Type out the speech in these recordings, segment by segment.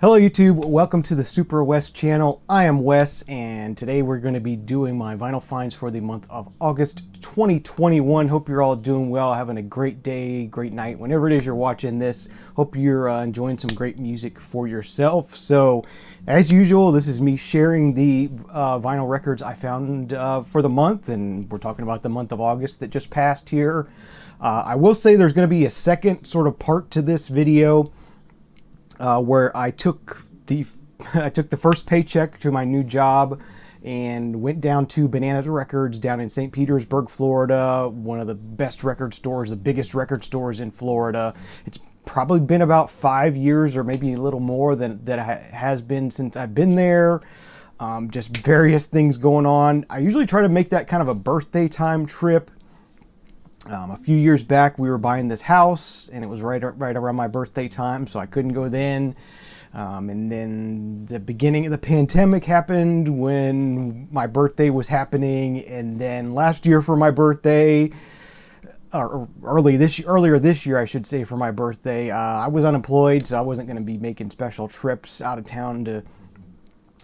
Hello YouTube, welcome to the SupraWes channel. I am Wes, and today we're going to be doing my vinyl finds for the month of August 2021. Hope you're all doing well, having a great day, great night, whenever it is you're watching this. Hope you're enjoying some great music for yourself. So, as usual, this is me sharing the vinyl records I found for the month, and we're talking about the month of August that just passed here. I will say there's going to be a second sort of part to this video, where I took the first paycheck to my new job and went down to Bananas Records down in St. Petersburg, Florida, one of the best record stores, the biggest record stores in Florida. It's probably been about 5 years or maybe a little more than that has been since I've been there. Just various things going on. I usually try to make that kind of a birthday time trip. A few years back, we were buying this house, and it was right around my birthday time, so I couldn't go then. And then the beginning of the pandemic happened when my birthday was happening, and then last year for my birthday, or earlier this year, I should say, for my birthday, I was unemployed, so I wasn't going to be making special trips out of town to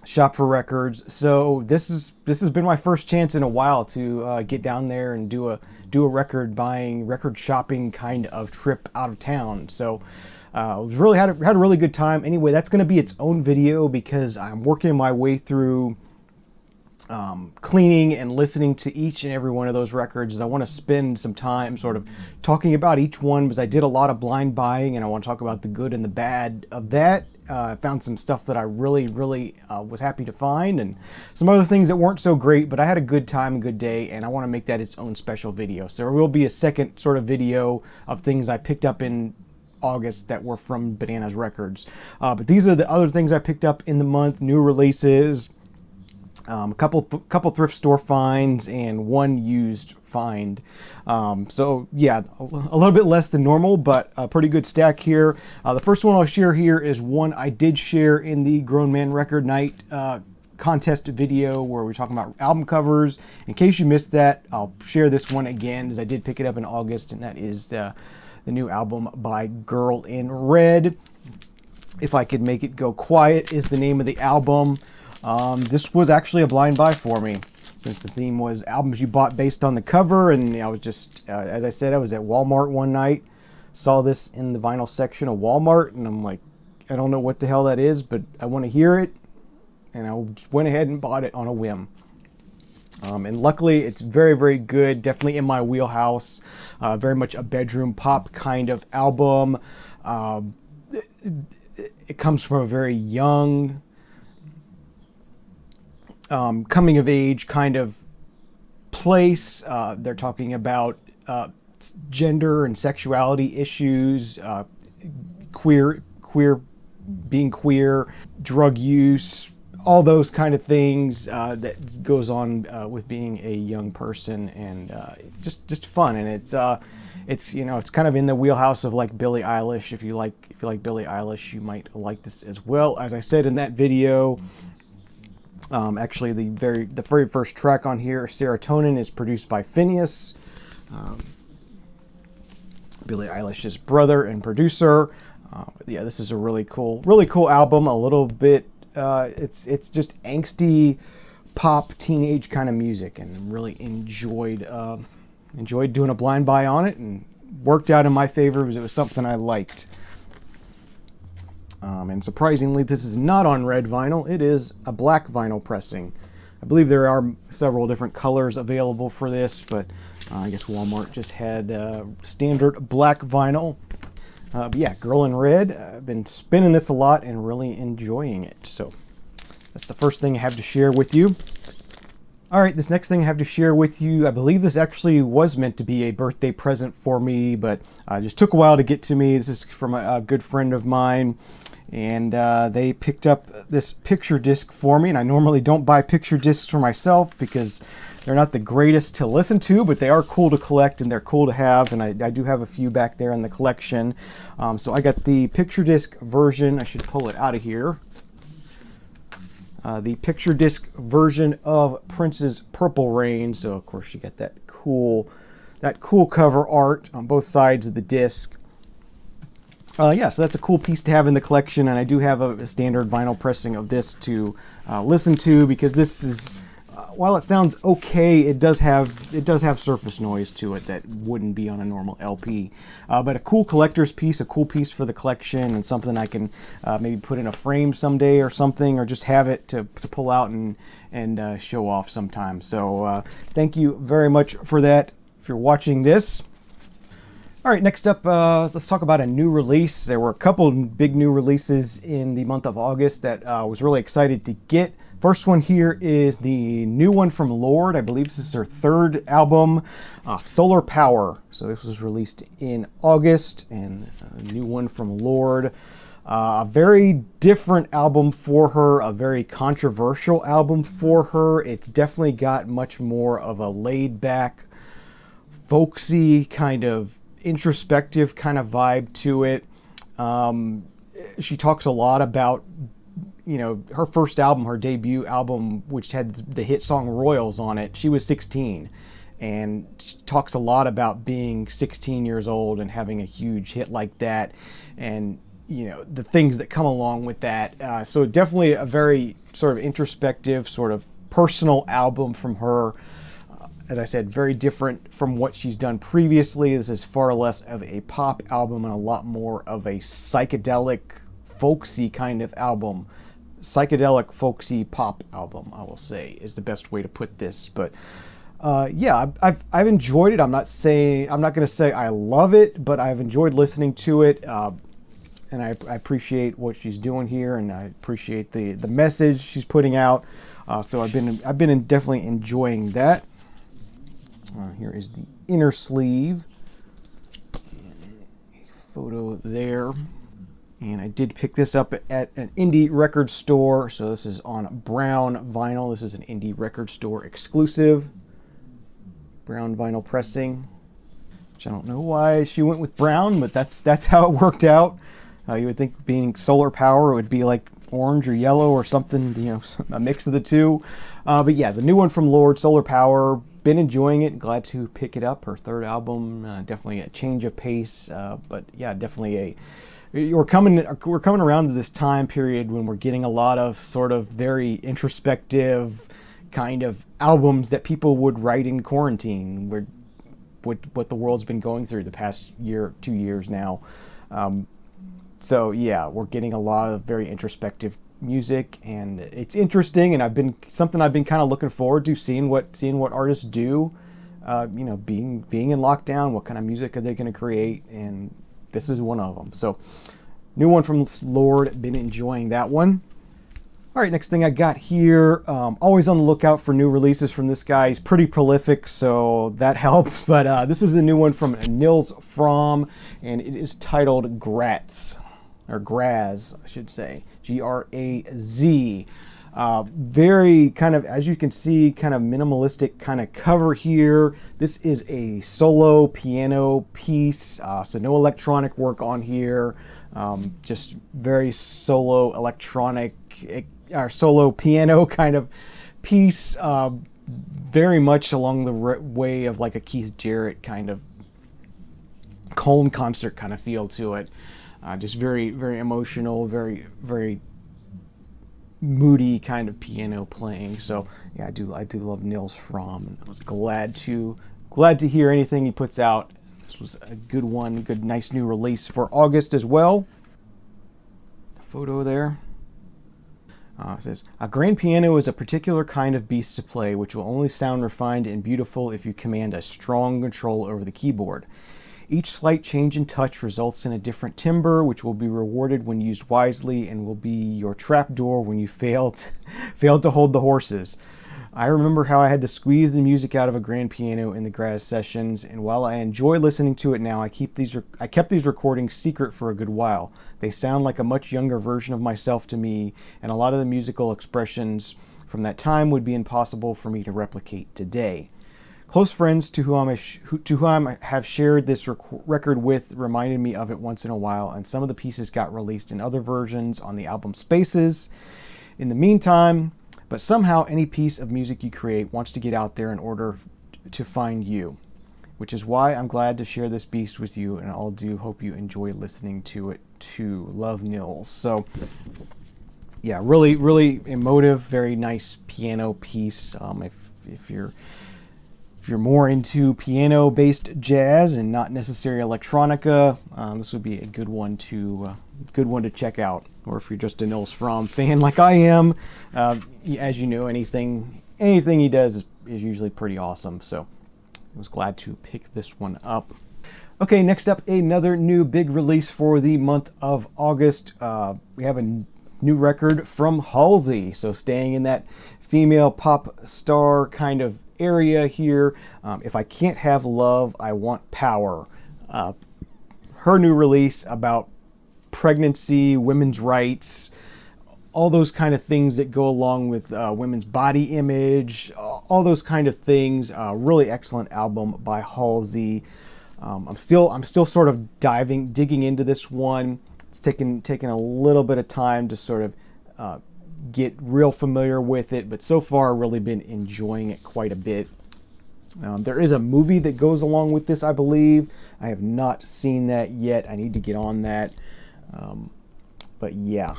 shop for records. So this has been my first chance in a while to get down there and do a record buying, record shopping kind of trip out of town. So really had a really good time. Anyway, that's going to be its own video because I'm working my way through cleaning and listening to each and every one of those records. And I want to spend some time sort of talking about each one because I did a lot of blind buying, and I want to talk about the good and the bad of that. I found some stuff that I really was happy to find, and some other things that weren't so great, but I had a good time, a good day, and I want to make that its own special video. So there will be a second sort of video of things I picked up in August that were from Bananas Records. But these are the other things I picked up in the month, new releases, a couple thrift store finds, and one used find. So yeah, a little bit less than normal, but a pretty good stack here. The first one I'll share here is one I did share in the Grown Man Record Night contest video where we're talking about album covers. In case you missed that, I'll share this one again as I did pick it up in August, and that is the new album by Girl in Red. If I Could Make It Go Quiet is the name of the album. This was actually a blind buy for me, since the theme was albums you bought based on the cover, and I was just, as I said, I was at Walmart one night, saw this in the vinyl section of Walmart, and I'm like, I don't know what the hell that is, but I want to hear it, and I just went ahead and bought it on a whim. And luckily, it's very good, definitely in my wheelhouse, very much a bedroom pop kind of album. It comes from a very young, coming of age kind of place. They're talking about gender and sexuality issues, being queer, drug use, all those kind of things that goes on with being a young person, and just fun. And it's you know, it's kind of in the wheelhouse of like Billie Eilish. If you like Billie Eilish, you might like this as well. As I said in that video, actually, the very first track on here, Serotonin, is produced by Phineas, Billie Eilish's brother and producer. Yeah, this is a really cool album. A little bit, it's just angsty pop teenage kind of music, and really enjoyed doing a blind buy on it, and worked out in my favor because it was something I liked. And surprisingly, this is not on red vinyl. It is a black vinyl pressing. I believe there are several different colors available for this, but I guess Walmart just had standard black vinyl. But yeah, Girl in Red. I've been spinning this a lot and really enjoying it. So that's the first thing I have to share with you. All right, this next thing I have to share with you, I believe this actually was meant to be a birthday present for me, but just took a while to get to me. This is from a good friend of mine, and they picked up this picture disc for me, and I normally don't buy picture discs for myself because they're not the greatest to listen to, but they are cool to collect, and they're cool to have, and I do have a few back there in the collection. So I got the picture disc version. I should pull it out of here. The picture disc version of Prince's Purple Rain. So of course you get that cool cover art on both sides of the disc. Yeah, so that's a cool piece to have in the collection, and I do have a standard vinyl pressing of this to listen to, because this is, while it sounds okay, it does have surface noise to it that wouldn't be on a normal LP. But a cool collector's piece, a cool piece for the collection, and something I can maybe put in a frame someday or something, or just have it to pull out and show off sometime. So thank you very much for that if you're watching this. All right, next up, let's talk about a new release. There were a couple big new releases in the month of August that I was really excited to get. First one here is the new one from Lorde. I believe this is her third album, Solar Power. So this was released in August, and a new one from Lorde. A very different album for her, a very controversial album for her. It's definitely got much more of a laid-back, folksy kind of introspective kind of vibe to it. She talks a lot about, her first album, her debut album, which had the hit song Royals on it. She was 16, and she talks a lot about being 16 years old and having a huge hit like that, and the things that come along with that. So definitely a very sort of introspective, sort of personal album from her. As I said, very different from what she's done previously. This is far less of a pop album and a lot more of a psychedelic, folksy kind of album. Psychedelic, folksy pop album, I will say, is the best way to put this. But yeah, I've enjoyed it. I'm not going to say I love it, but I've enjoyed listening to it. And I appreciate what she's doing here, and I appreciate the message she's putting out. So I've been definitely enjoying that. Here is the inner sleeve, a photo there, and I did pick this up at an indie record store, so this is on brown vinyl. This is an indie record store exclusive brown vinyl pressing, which I don't know why she went with brown, but that's how it worked out. You would think being Solar Power, it would be like orange or yellow or something, a mix of the two. But yeah, the new one from Lorde, Solar Power. Been enjoying it. Glad to pick it up. Her third album, definitely a change of pace. But yeah, definitely we're coming around to this time period when we're getting a lot of sort of very introspective kind of albums that people would write in quarantine. What the world's been going through the past year, 2 years now. So yeah, we're getting a lot of very introspective music, and it's interesting, and I've been kind of looking forward to seeing what artists do. Being in lockdown, what kind of music are they going to create, and this is one of them. So, new one from Lorde, been enjoying that one. All right, next thing I got here, always on the lookout for new releases from this guy. He's pretty prolific, so that helps. But this is the new one from Nils Frahm, and it is titled Graz. Or Graz, I should say, Graz. Very kind of, as you can see, kind of minimalistic kind of cover here. This is a solo piano piece, so no electronic work on here. Just very solo electronic, or solo piano kind of piece. Very much along the way of like a Keith Jarrett kind of Cone concert kind of feel to it. Just very, very emotional, very, very moody kind of piano playing. So yeah, I do love Nils Frahm. I was glad to hear anything he puts out. This was a good one, good, nice new release for August as well. The photo there. It says, a grand piano is a particular kind of beast to play, which will only sound refined and beautiful if you command a strong control over the keyboard. Each slight change in touch results in a different timbre, which will be rewarded when used wisely and will be your trapdoor when you fail to hold the horses. I remember how I had to squeeze the music out of a grand piano in the Graz sessions, and while I enjoy listening to it now, I kept these recordings secret for a good while. They sound like a much younger version of myself to me, and a lot of the musical expressions from that time would be impossible for me to replicate today. Close friends to whom I have shared this record with reminded me of it once in a while, and some of the pieces got released in other versions on the album Spaces. In the meantime, but somehow any piece of music you create wants to get out there in order to find you. which is why I'm glad to share this beast with you, and I'll do hope you enjoy listening to it too. Love, Nils. So yeah, really, really emotive, very nice piano piece. If you're more into piano-based jazz and not necessarily electronica, this would be a good one to check out. Or if you're just a Nils Frahm fan like I am, as you know, anything he does is usually pretty awesome. So I was glad to pick this one up. Okay, next up, another new big release for the month of August. We have a new record from Halsey. So staying in that female pop star kind of area here. If I Can't Have Love, I Want Power. Her new release about pregnancy, women's rights, all those kind of things that go along with women's body image, all those kind of things. Really excellent album by Halsey. I'm still sort of digging into this one. It's taken a little bit of time to sort of get real familiar with it, but so far I've really been enjoying it quite a bit. There is a movie that goes along with this, I believe. I have not seen that yet. I need to get on that. But yeah,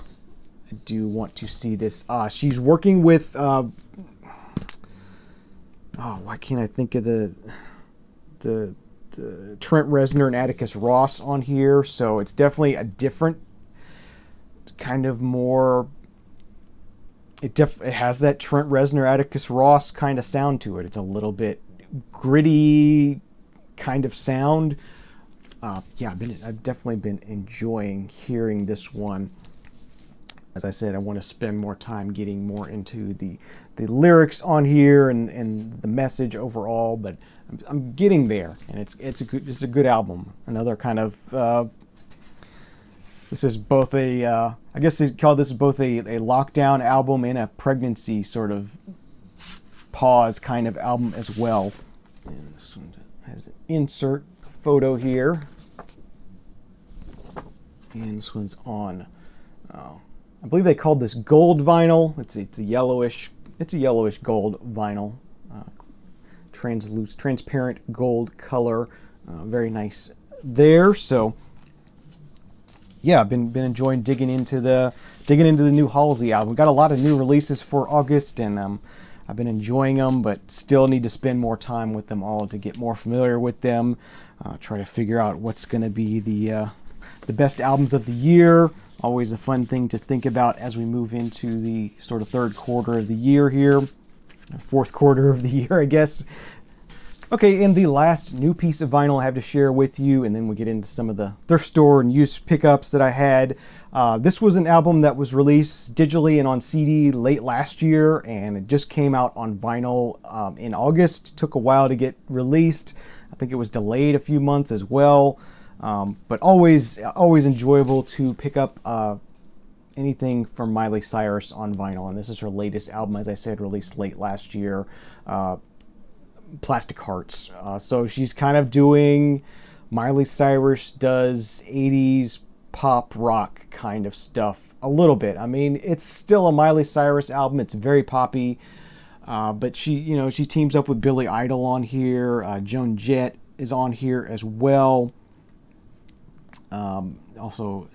I do want to see this. She's working with, why can't I think of the Trent Reznor and Atticus Ross on here. So it's definitely a different kind of more, it has that Trent Reznor, Atticus Ross kind of sound to it. It's a little bit gritty kind of sound. Yeah, I've definitely been enjoying hearing this one. As I said, I want to spend more time getting more into the lyrics on here and the message overall, but I'm getting there, and it's a good album. Another kind of this is both I guess they call this both a lockdown album and a pregnancy sort of pause kind of album as well. And this one has an insert photo here, and this one's on. I believe they called this gold vinyl. It's a yellowish gold vinyl, transparent gold color, very nice there. So yeah, I've been enjoying digging into the new Halsey album. Got a lot of new releases for August, and I've been enjoying them, but still need to spend more time with them all to get more familiar with them. Try to figure out what's going to be the best albums of the year. Always a fun thing to think about as we move into the sort of third quarter of the year here. Fourth quarter of the year, I guess. Okay, and the last new piece of vinyl I have to share with you, and then we get into some of the thrift store and used pickups that I had. This was an album that was released digitally and on CD late last year, and it just came out on vinyl in August. It took a while to get released. I think it was delayed a few months as well. But always enjoyable to pick up anything from Miley Cyrus on vinyl. And this is her latest album, as I said, released late last year, Plastic Hearts. So she's kind of doing, Miley Cyrus does 80s pop rock kind of stuff a little bit. I mean, it's still a Miley Cyrus album. It's very poppy. But she teams up with Billy Idol on here. Joan Jett is on here as well. Also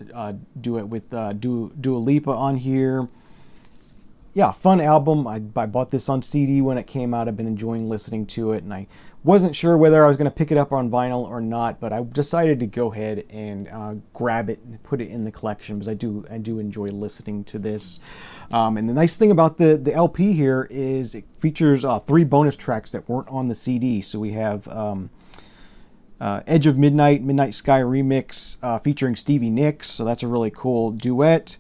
duet with Dua Lipa on here. Yeah, fun album. I bought this on CD when it came out. I've been enjoying listening to it, and I wasn't sure whether I was going to pick it up on vinyl or not, but I decided to go ahead and grab it and put it in the collection, because I do enjoy listening to this. And the nice thing about the LP here is it features 3 bonus tracks that weren't on the CD. So we have Edge of Midnight, Midnight Sky remix featuring Stevie Nicks, so that's a really cool duet.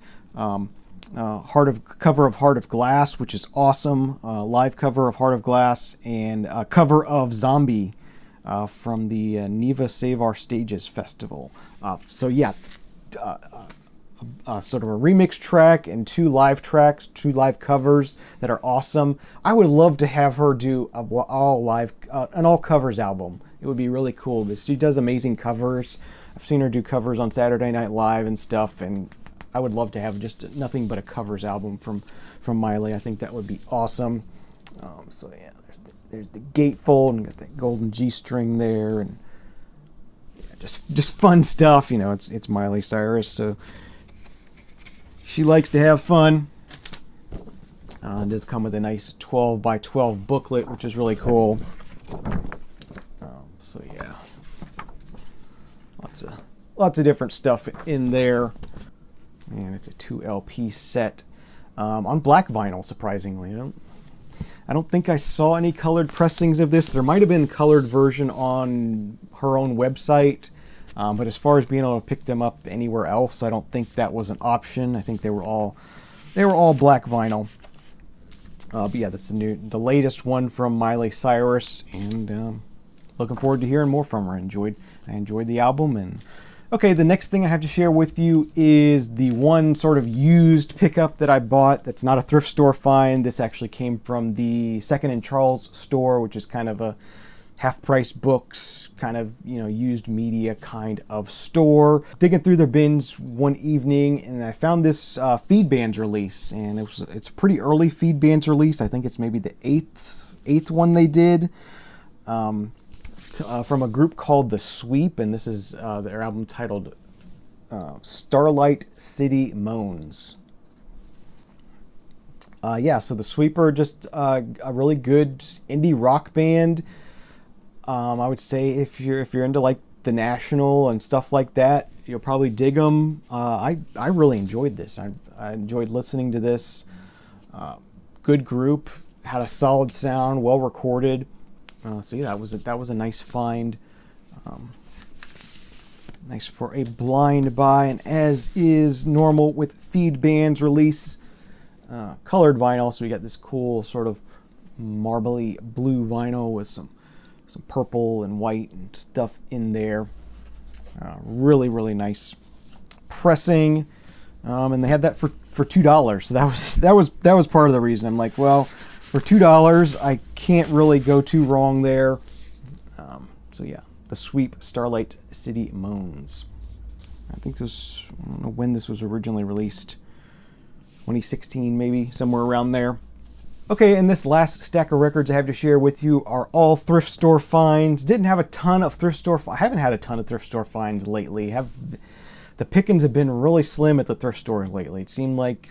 Cover of Heart of Glass, which is awesome. Live cover of Heart of Glass, and a cover of Zombie from the Neva Save Our Stages Festival. So yeah, sort of a remix track and 2 live tracks, 2 live covers that are awesome. I would love to have her do an all covers album. It would be really cool, because she does amazing covers. I've seen her do covers on Saturday Night Live and stuff, and I would love to have just nothing but a covers album from Miley. I think that would be awesome. So yeah, there's the there's the gatefold, and got that golden G string there, and yeah, just fun stuff. You know, it's Miley Cyrus, so she likes to have fun. It does come with a nice 12 by 12 booklet, which is really cool. So yeah, lots of different stuff in there, and it's a 2 LP set on black vinyl. Surprisingly, I don't think I saw any colored pressings of this. There might have been a colored version on her own website, but as far as being able to pick them up anywhere else, I don't think that was an option. I think they were all black vinyl. But yeah, that's the latest one from Miley Cyrus, and looking forward to hearing more from her. I enjoyed the album. And okay, the next thing I have to share with you is the one sort of used pickup that I bought. That's not a thrift store find. This actually came from the Second and Charles store, which is kind of a half-price books, kind of, you know, used media kind of store. Digging through their bins one evening, and I found this Feed Bands release, and it's a pretty early Feed Bands release. I think it's maybe the eighth one they did, from a group called The Sweep, and this is their album titled Starlight City Moans. Yeah, so The Sweep are just a really good indie rock band. I would say if you're into like The National and stuff like that, you'll probably dig them. I really enjoyed this. I enjoyed listening to this. Good group, had a solid sound, well recorded. So yeah, that was a nice find. Nice for a blind buy, and as is normal with Feed Bands release, colored vinyl. So we got this cool sort of marbly blue vinyl with some purple and white and stuff in there. Really, really nice pressing. And they had that for $2. So that was part of the reason. I'm like, well, for $2, I can't really go too wrong there. So yeah, The Sweep, Starlight City Moans. I think this, I don't know when this was originally released. 2016 maybe, somewhere around there. Okay, and this last stack of records I have to share with you are all thrift store finds. I haven't had a ton of thrift store finds lately. The pickings have been really slim at the thrift store lately. It seemed like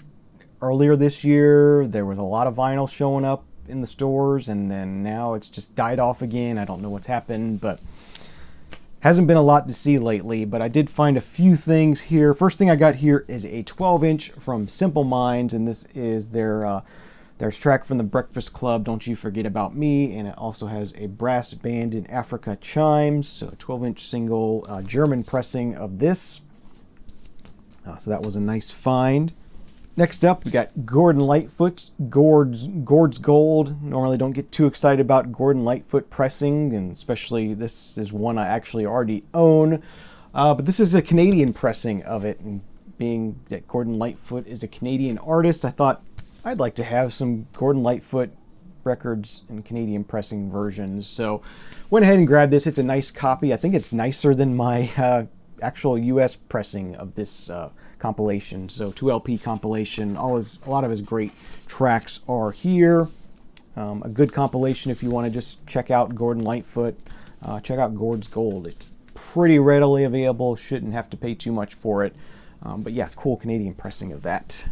earlier this year there was a lot of vinyl showing up in the stores, and then now it's just died off again. I don't know what's happened, but hasn't been a lot to see lately, but I did find a few things here. First thing I got here is a 12-inch from Simple Minds, and this is their track from the Breakfast Club, Don't You Forget About Me, and it also has a brass band in Africa chimes, so a 12-inch single German pressing of this. So that was a nice find. Next up, we got Gordon Lightfoot's Gord's Gold. Normally don't get too excited about Gordon Lightfoot pressing, and especially this is one I actually already own. But this is a Canadian pressing of it, and being that Gordon Lightfoot is a Canadian artist, I thought I'd like to have some Gordon Lightfoot records in Canadian pressing versions. So went ahead and grabbed this. It's a nice copy. I think it's nicer than my actual US pressing of this compilation. So 2 LP compilation. A lot of his great tracks are here. A good compilation if you want to just check out Gordon Lightfoot. Check out Gord's Gold. It's pretty readily available. Shouldn't have to pay too much for it. But yeah, cool Canadian pressing of that.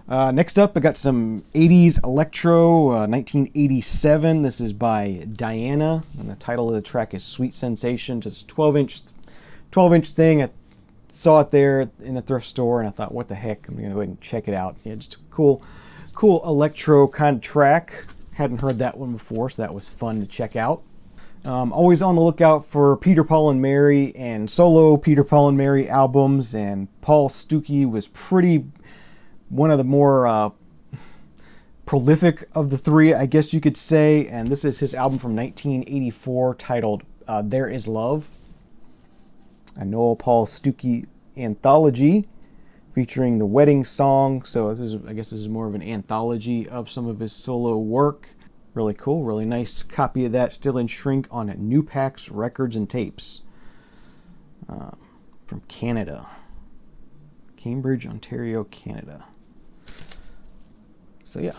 Next up, I got some 80s Electro, 1987. This is by Diana, and the title of the track is Sweet Sensation. Just 12-inch thing. I saw it there in a thrift store, and I thought, what the heck? I'm going to go ahead and check it out. Yeah, just a cool Electro kind of track. Hadn't heard that one before, so that was fun to check out. Always on the lookout for Peter, Paul, and Mary and solo Peter, Paul, and Mary albums, and Paul Stuckey was one of the more prolific of the three, I guess you could say, and this is his album from 1984 titled There Is Love, a Noel Paul Stuckey anthology featuring the wedding song. So I guess this is more of an anthology of some of his solo work. Really cool, really nice copy of that, still in shrink on New Pax Records and Tapes from Canada. Cambridge, Ontario, Canada. So yeah,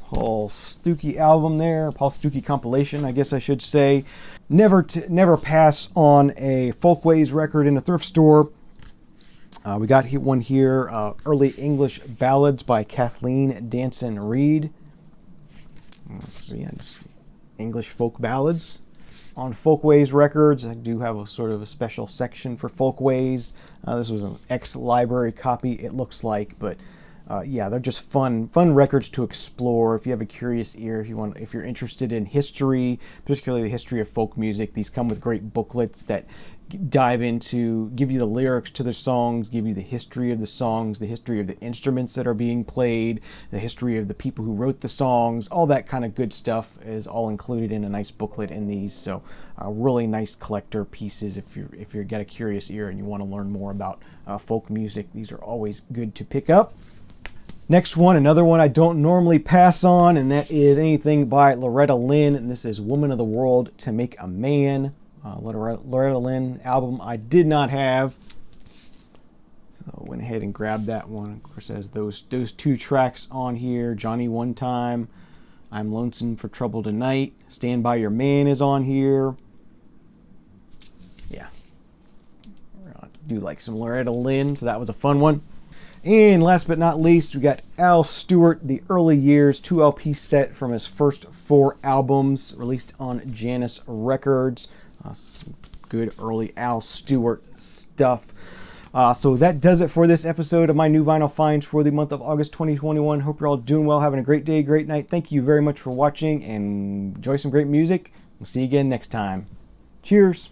Paul Stuckey album there, Paul Stuckey compilation, I guess I should say. Never pass on a FolkWays record in a thrift store. We got one here, Early English Ballads by Kathleen Danson Reed. Let's see, just English folk ballads on FolkWays records. I do have a sort of a special section for FolkWays. This was an ex-library copy, it looks like, but yeah, they're just fun records to explore. If you have a curious ear, if you're interested in history, particularly the history of folk music, these come with great booklets that give you the lyrics to the songs, give you the history of the songs, the history of the instruments that are being played, the history of the people who wrote the songs, all that kind of good stuff is all included in a nice booklet in these. So really nice collector pieces if you've got a curious ear and you want to learn more about folk music. These are always good to pick up. Next one, another one I don't normally pass on, and that is anything by Loretta Lynn, and this is Woman of the World to Make a Man. Loretta Lynn album I did not have, so I went ahead and grabbed that one. Of course, it has those two tracks on here. Johnny One Time, I'm Lonesome for Trouble Tonight, Stand By Your Man is on here. Yeah, we're gonna do like some Loretta Lynn, so that was a fun one. And last but not least, we got Al Stewart, The Early Years 2 LP set from his first 4 albums, released on Janus Records. Some good early Al Stewart stuff. So that does it for this episode of my new vinyl finds for the month of August 2021. Hope you're all doing well, having a great day, great night. Thank you very much for watching, and enjoy some great music. We'll see you again next time. Cheers.